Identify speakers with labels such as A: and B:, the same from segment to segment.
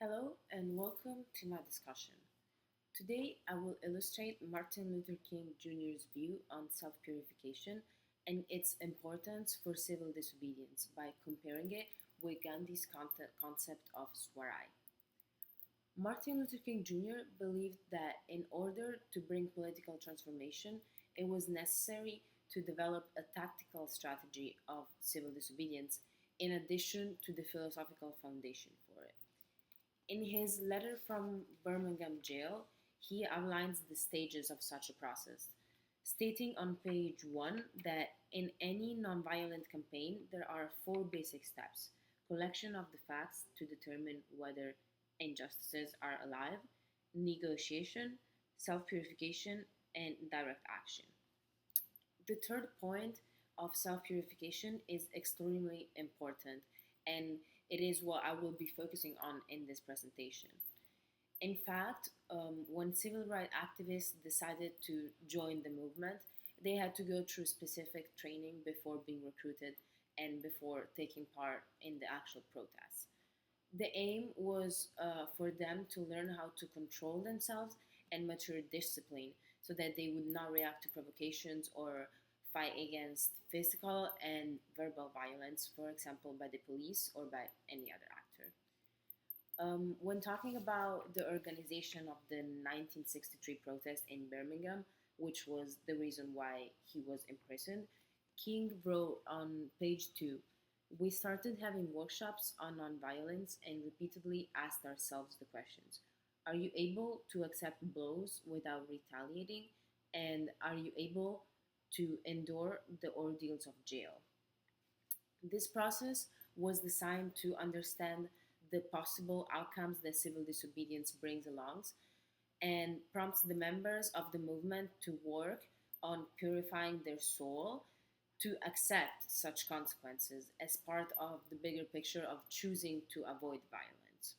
A: Hello and welcome to my discussion. Today I will illustrate Martin Luther King Jr.'s view on self purification and its importance for civil disobedience by comparing it with Gandhi's concept of Swarai. Martin Luther King Jr. believed that in order to bring political transformation, it was necessary to develop a tactical strategy of civil disobedience in addition to the philosophical foundation for it. In his letter from Birmingham jail, he outlines the stages of such a process, stating on page 1 that in any nonviolent campaign there are four basic steps: collection of the facts to determine whether injustices are alive, negotiation, self purification, and direct action. The third point of self purification is extremely important, and it is what I will be focusing on in this presentation. In fact, when civil rights activists decided to join the movement, they had to go through specific training before being recruited and before taking part in the actual protests. The aim was for them to learn how to control themselves and mature discipline so that they would not react to provocations or fight against physical and verbal violence, for example, by the police or by any other actor. When talking about the organization of the 1963 protest in Birmingham, which was the reason why he was imprisoned, King wrote on page 2: "We started having workshops on nonviolence and repeatedly asked ourselves the questions: are you able to accept blows without retaliating? And are you able to endure the ordeals of jail?" This process was designed to understand the possible outcomes that civil disobedience brings along and prompts the members of the movement to work on purifying their soul to accept such consequences as part of the bigger picture of choosing to avoid violence.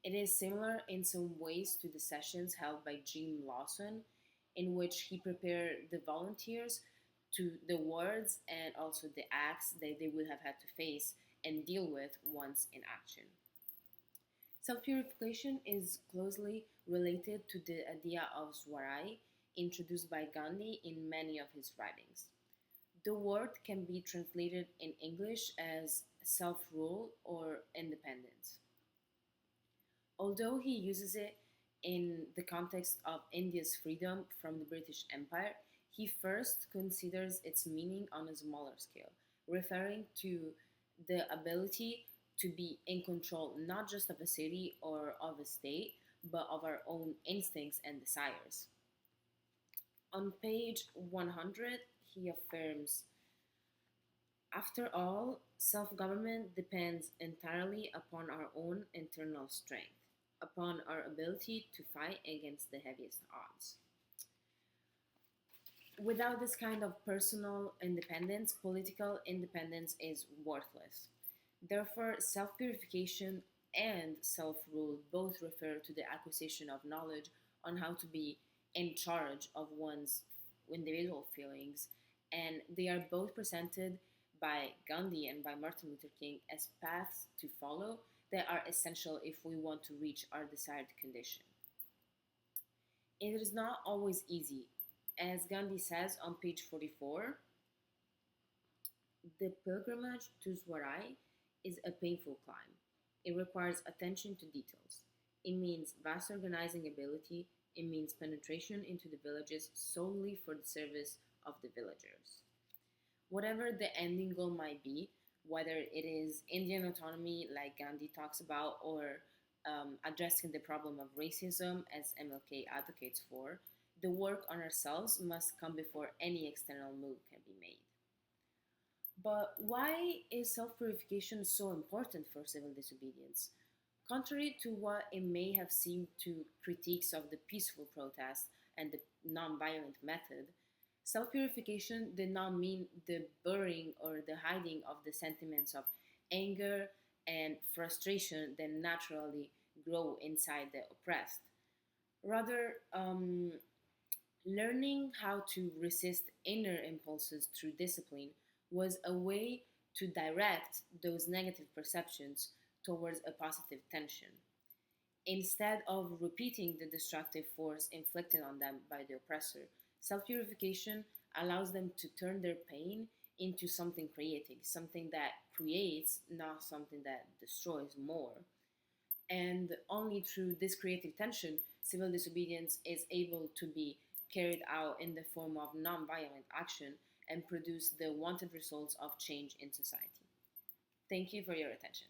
A: It is similar in some ways to the sessions held by Jim Lawson, in which he prepared the volunteers to the words and also the acts that they would have had to face and deal with once in action. Self purification is closely related to the idea of Swarai, introduced by Gandhi in many of his writings. The word can be translated in English as self rule or independence. Although he uses it in the context of India's freedom from the British Empire, he first considers its meaning on a smaller scale, referring to the ability to be in control not just of a city or of a state, but of our own instincts and desires. On page 100, he affirms: "After all, self government depends entirely upon our own internal strength, upon our ability to fight against the heaviest odds." Without this kind of personal independence, political independence is worthless. Therefore, self purification and self rule both refer to the acquisition of knowledge on how to be in charge of one's individual feelings, and they are both presented by Gandhi and by Martin Luther King as paths to follow that are essential if we want to reach our desired condition. It is not always easy. As Gandhi says on page 44, "The pilgrimage to Swarai is a painful climb. It requires attention to details. It means vast organizing ability. It means penetration into the villages solely for the service of the villagers." Whatever the ending goal might be, whether it is Indian autonomy, like Gandhi talks about, or addressing the problem of racism, as MLK advocates for, the work on ourselves must come before any external move can be made. But why is self purification so important for civil disobedience? Contrary to what it may have seemed to critiques of the peaceful protest and the non-violent method, self purification did not mean the burying or the hiding of the sentiments of anger and frustration that naturally grow inside the oppressed. Rather, learning how to resist inner impulses through discipline was a way to direct those negative perceptions towards a positive tension. Instead of repeating the destructive force inflicted on them by the oppressor, self purification allows them to turn their pain into something creative, something that creates, not something that destroys more. And only through this creative tension, civil disobedience is able to be carried out in the form of non-violent action and produce the wanted results of change in society. Thank you for your attention.